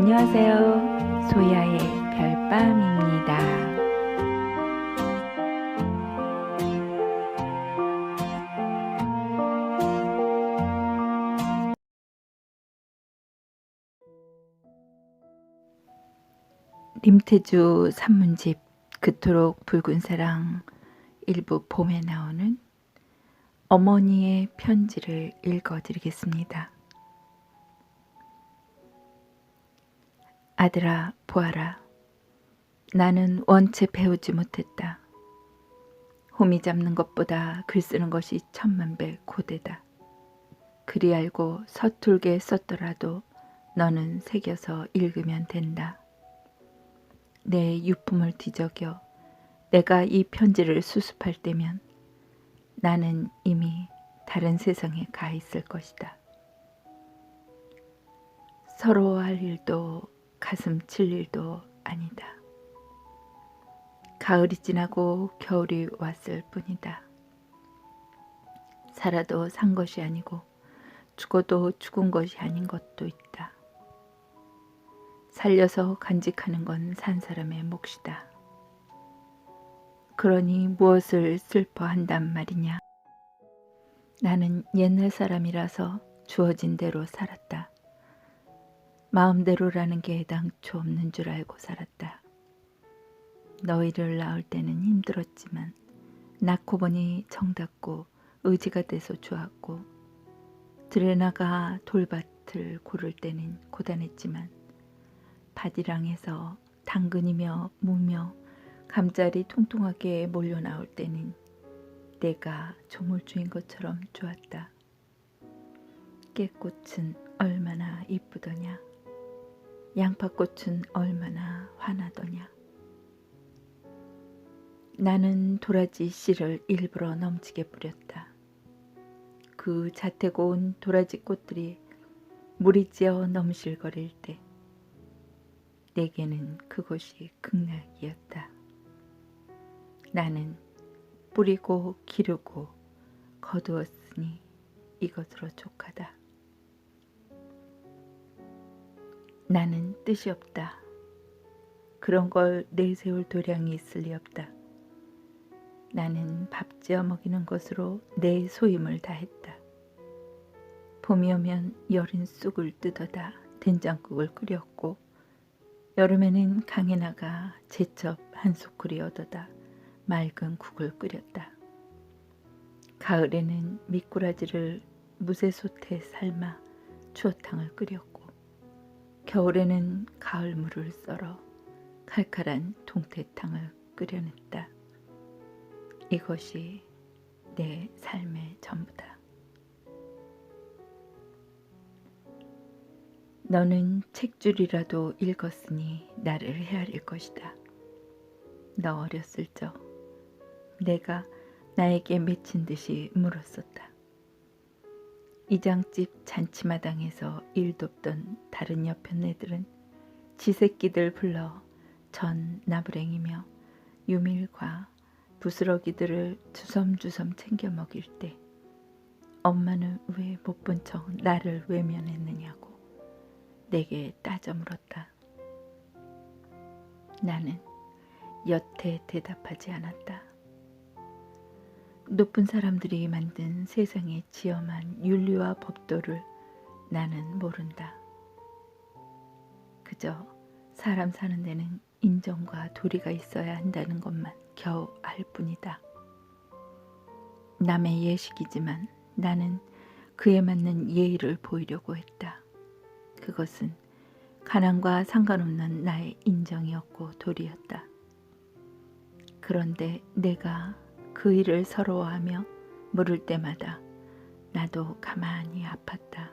안녕하세요. 소야의 별밤입니다. 림태주 산문집 그토록 붉은 사랑 일부 봄에 나오는 어머니의 편지를 읽어드리겠습니다. 아들아 보아라. 나는 원체 배우지 못했다. 호미 잡는 것보다 글 쓰는 것이 천만배 고되다. 글이 알고 서툴게 썼더라도 너는 새겨서 읽으면 된다. 내 유품을 뒤적여 내가 이 편지를 수습할 때면 나는 이미 다른 세상에 가 있을 것이다. 서러워할 일도 가슴 칠 일도 아니다. 가을이 지나고 겨울이 왔을 뿐이다. 살아도 산 것이 아니고 죽어도 죽은 것이 아닌 것도 있다. 살려서 간직하는 건 산 사람의 몫이다. 그러니 무엇을 슬퍼한단 말이냐. 나는 옛날 사람이라서 주어진 대로 살았다. 마음대로라는 게 당초 없는 줄 알고 살았다. 너희를 낳을 때는 힘들었지만 낳고 보니 정답고 의지가 돼서 좋았고, 들에 나가 돌밭을 고를 때는 고단했지만 밭이랑에서 당근이며 무며 감자리 통통하게 몰려 나올 때는 내가 조물주인 것처럼 좋았다. 깨꽃은 얼마나 이쁘더냐. 양파꽃은 얼마나 환하더냐. 나는 도라지 씨를 일부러 넘치게 뿌렸다. 그 자태고 온 도라지 꽃들이 물이 찌어 넘실거릴 때 내게는 그것이 극락이었다. 나는 뿌리고 기르고 거두었으니 이것으로 족하다. 나는 뜻이 없다. 그런 걸 내세울 도량이 있을 리 없다. 나는 밥 지어 먹이는 것으로 내 소임을 다했다. 봄이 오면 여린 쑥을 뜯어다 된장국을 끓였고, 여름에는 강에 나가 제첩 한 소쿠리 얻어다 맑은 국을 끓였다. 가을에는 미꾸라지를 무쇠솥에 삶아 추어탕을 끓였고, 겨울에는 가을물을 썰어 칼칼한 동태탕을 끓여냈다. 이것이 내 삶의 전부다. 너는 책줄이라도 읽었으니 나를 헤아릴 것이다. 너 어렸을 적 내가 나에게 맺힌 듯이 물었었다. 이장집 잔치마당에서 일 돕던 다른 여편 애들은 지새끼들 불러 전 나부랭이며 유밀과 부스러기들을 주섬주섬 챙겨 먹일 때 엄마는 왜 못 본 척 나를 외면했느냐고 내게 따져 물었다. 나는 여태 대답하지 않았다. 높은 사람들이 만든 세상의 지엄한 윤리와 법도를 나는 모른다. 그저 사람 사는 데는 인정과 도리가 있어야 한다는 것만 겨우 알 뿐이다. 남의 예식이지만 나는 그에 맞는 예의를 보이려고 했다. 그것은 가난과 상관없는 나의 인정이었고 도리였다. 그런데 내가 그 일을 서러워하며 물을 때마다 나도 가만히 아팠다.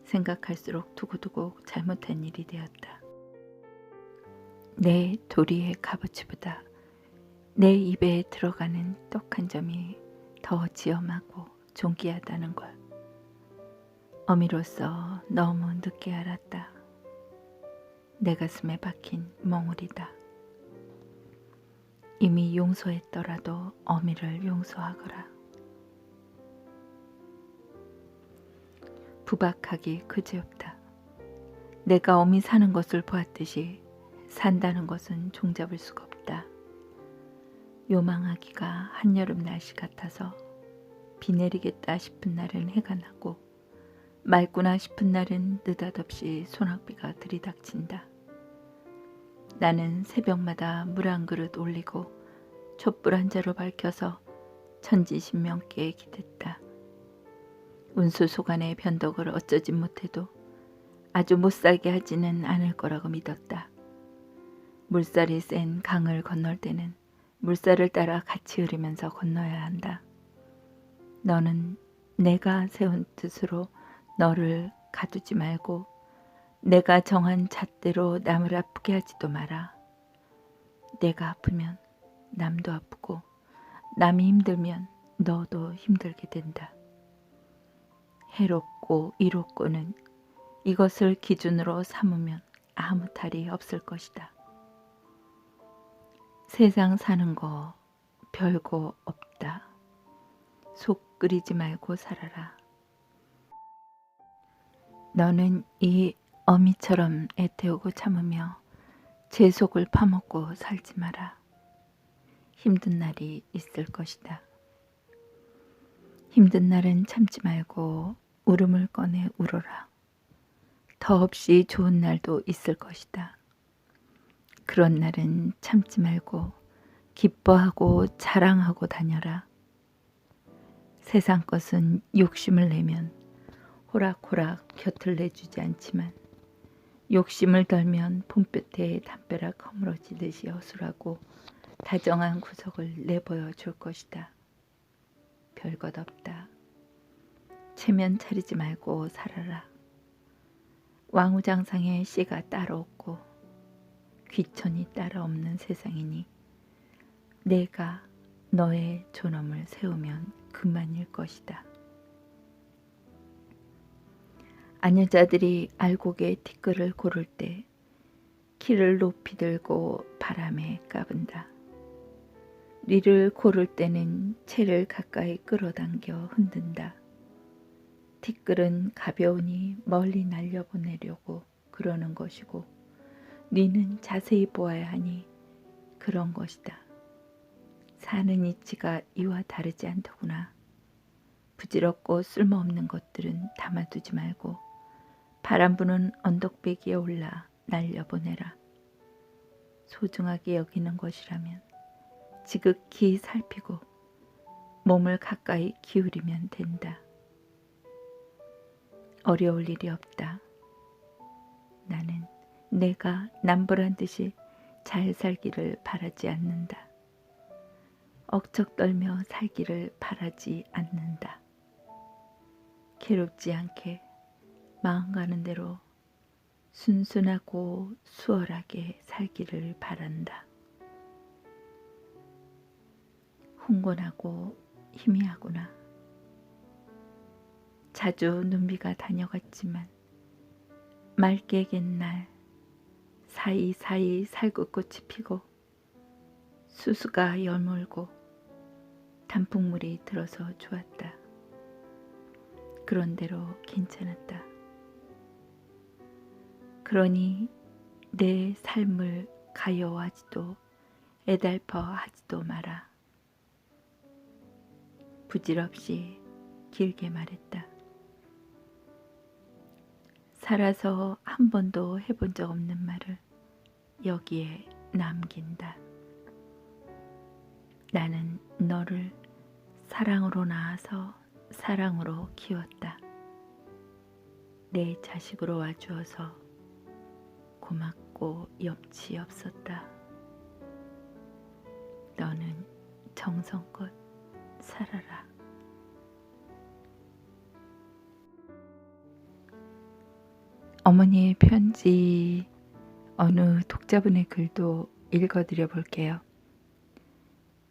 생각할수록 두고두고 잘못한 일이 되었다. 내 도리의 값어치보다 내 입에 들어가는 떡 한 점이 더 지엄하고 존귀하다는 걸 어미로서 너무 늦게 알았다. 내 가슴에 박힌 멍울이다. 이미 용서했더라도 어미를 용서하거라. 부박하기 그지없다. 내가 어미 사는 것을 보았듯이 산다는 것은 종잡을 수가 없다. 요망하기가 한여름 날씨 같아서 비 내리겠다 싶은 날은 해가 나고 맑구나 싶은 날은 느닷없이 소낙비가 들이닥친다. 나는 새벽마다 물 한 그릇 올리고 촛불 한 자루 밝혀서 천지신명께 기댔다. 운수소간의 변덕을 어쩌지 못해도 아주 못살게 하지는 않을 거라고 믿었다. 물살이 센 강을 건널 때는 물살을 따라 같이 흐르면서 건너야 한다. 너는 내가 세운 뜻으로 너를 가두지 말고 내가 정한 잣대로 남을 아프게 하지도 마라. 내가 아프면 남도 아프고 남이 힘들면 너도 힘들게 된다. 해롭고 이롭고는 이것을 기준으로 삼으면 아무 탈이 없을 것이다. 세상 사는 거 별거 없다. 속 끓이지 말고 살아라. 너는 이 어미처럼 애태우고 참으며 제 속을 파먹고 살지 마라. 힘든 날이 있을 것이다. 힘든 날은 참지 말고 울음을 꺼내 울어라. 더없이 좋은 날도 있을 것이다. 그런 날은 참지 말고 기뻐하고 자랑하고 다녀라. 세상 것은 욕심을 내면 호락호락 곁을 내주지 않지만 욕심을 덜면 봄볕에 담벼락 허물어지듯이 허술하고 다정한 구석을 내보여 줄 것이다. 별것 없다. 체면 차리지 말고 살아라. 왕우장상에 씨가 따로 없고 귀천이 따로 없는 세상이니 내가 너의 존엄을 세우면 그만일 것이다. 아녀자들이 알곡의 티끌을 고를 때 키를 높이 들고 바람에 까분다. 리를 고를 때는 채를 가까이 끌어당겨 흔든다. 티끌은 가벼우니 멀리 날려보내려고 그러는 것이고 리는 자세히 보아야 하니 그런 것이다. 사는 이치가 이와 다르지 않더구나. 부질없고 쓸모없는 것들은 담아두지 말고 바람 부는 언덕배기에 올라 날려보내라. 소중하게 여기는 것이라면 지극히 살피고 몸을 가까이 기울이면 된다. 어려울 일이 없다. 나는 내가 남보란 듯이 잘 살기를 바라지 않는다. 억척 떨며 살기를 바라지 않는다. 괴롭지 않게 마음 가는 대로 순순하고 수월하게 살기를 바란다. 흥건하고 희미하구나. 자주 눈비가 다녀갔지만 맑게 갠 날 사이사이 살구꽃이 피고 수수가 여물고 단풍물이 들어서 좋았다. 그런대로 괜찮았다. 그러니 내 삶을 가여워하지도 애달퍼하지도 마라. 부질없이 길게 말했다. 살아서 한 번도 해본 적 없는 말을 여기에 남긴다. 나는 너를 사랑으로 낳아서 사랑으로 키웠다. 내 자식으로 와주어서 고맙고 염치 없었다. 너는 정성껏 살아라. 어머니의 편지 어느 독자분의 글도 읽어드려 볼게요.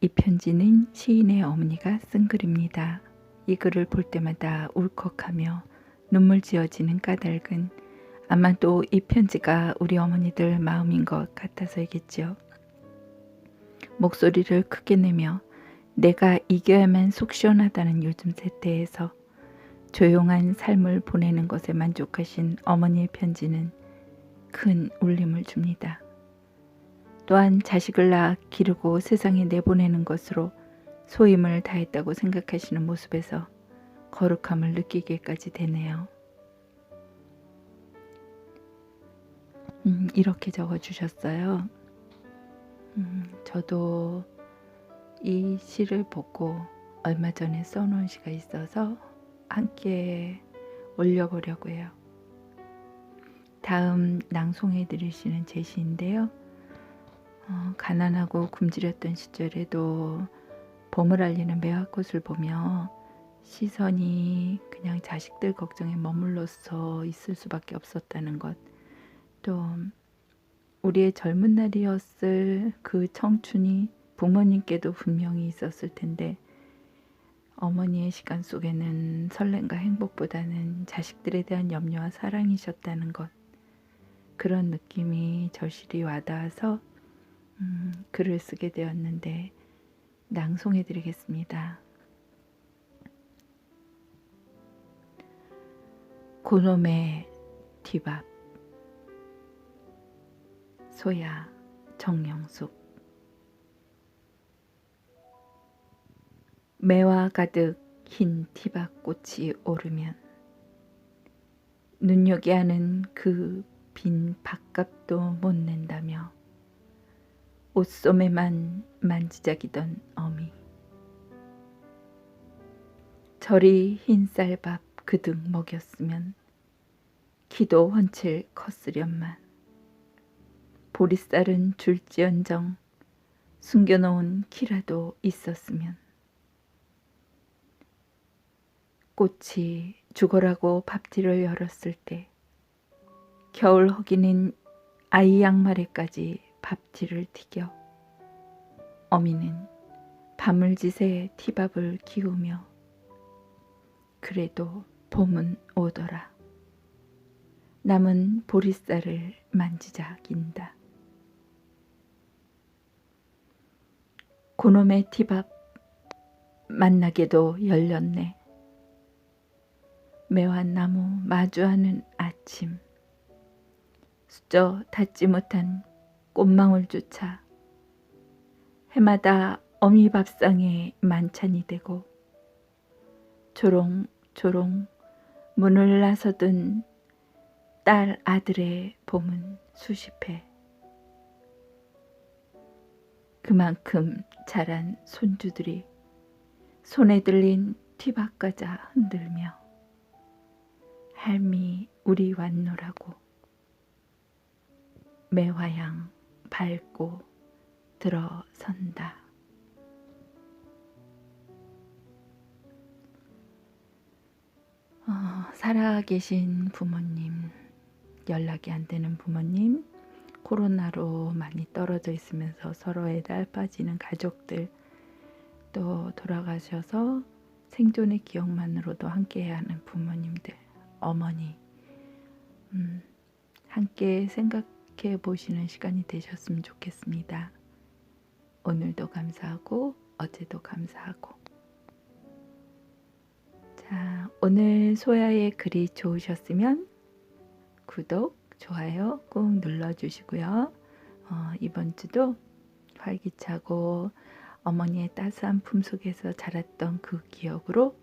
이 편지는 시인의 어머니가 쓴 글입니다. 이 글을 볼 때마다 울컥하며 눈물 지어지는 까닭은 아마도 이 편지가 우리 어머니들 마음인 것 같아서이겠죠. 목소리를 크게 내며 내가 이겨야만 속 시원하다는 요즘 세태에서 조용한 삶을 보내는 것에 만족하신 어머니의 편지는 큰 울림을 줍니다. 또한 자식을 낳아 기르고 세상에 내보내는 것으로 소임을 다했다고 생각하시는 모습에서 거룩함을 느끼게까지 되네요. 이렇게 적어주셨어요. 저도 이 시를 보고 얼마 전에 써놓은 시가 있어서 함께 올려보려고 해요. 다음 낭송해 드리시는 제 시인데요. 가난하고 굶주렸던 시절에도 봄을 알리는 매화꽃을 보며 시선이 그냥 자식들 걱정에 머물러서 있을 수밖에 없었다는 것, 또 우리의 젊은 날이었을 그 청춘이 부모님께도 분명히 있었을 텐데 어머니의 시간 속에는 설렘과 행복보다는 자식들에 대한 염려와 사랑이셨다는 것, 그런 느낌이 절실히 와닿아서 글을 쓰게 되었는데 낭송해 드리겠습니다. 고놈의 뒤밥. 소야, 정영숙. 매화 가득 흰 티밥꽃이 오르면 눈여겨 하는 그 빈 밥값도 못 낸다며 옷소매만 만지작이던 어미. 저리 흰 쌀밥 그득 먹였으면 키도 훤칠 컸으련만 보리쌀은 줄지언정 숨겨놓은 키라도 있었으면. 꽃이 죽어라고 밥뒤를 열었을 때 겨울 허기는 아이 양말에까지 밥뒤를 튀겨 어미는 바물짓에 티밥을 기우며 그래도 봄은 오더라. 남은 보리쌀을 만지작인다. 고놈의 티밥 만나게도 열렸네. 매화나무 마주하는 아침, 수저 닿지 못한 꽃망울조차 해마다 어미 밥상에 만찬이 되고 조롱조롱 문을 나서던 딸 아들의 봄은 수십해. 그만큼 자란 손주들이 손에 들린 티밥과자 흔들며 할미 우리 왔노라고 매화향 밟고 들어선다. 살아계신 부모님, 연락이 안 되는 부모님, 코로나로 많이 떨어져 있으면서 서로에 딸 빠지는 가족들, 또 돌아가셔서 생존의 기억만으로도 함께해야 하는 부모님들, 어머니, 함께 생각해 보시는 시간이 되셨으면 좋겠습니다. 오늘도 감사하고 어제도 감사하고. 자, 오늘 소야의 글이 좋으셨으면 구독, 좋아요 꼭 눌러주시고요. 이번 주도 활기차고 어머니의 따스한 품속에서 자랐던 그 기억으로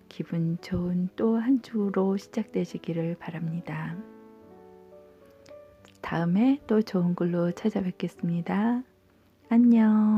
기분 좋은 또 한 주로 시작되시기를 바랍니다. 다음에 또 좋은 글로 찾아뵙겠습니다. 안녕.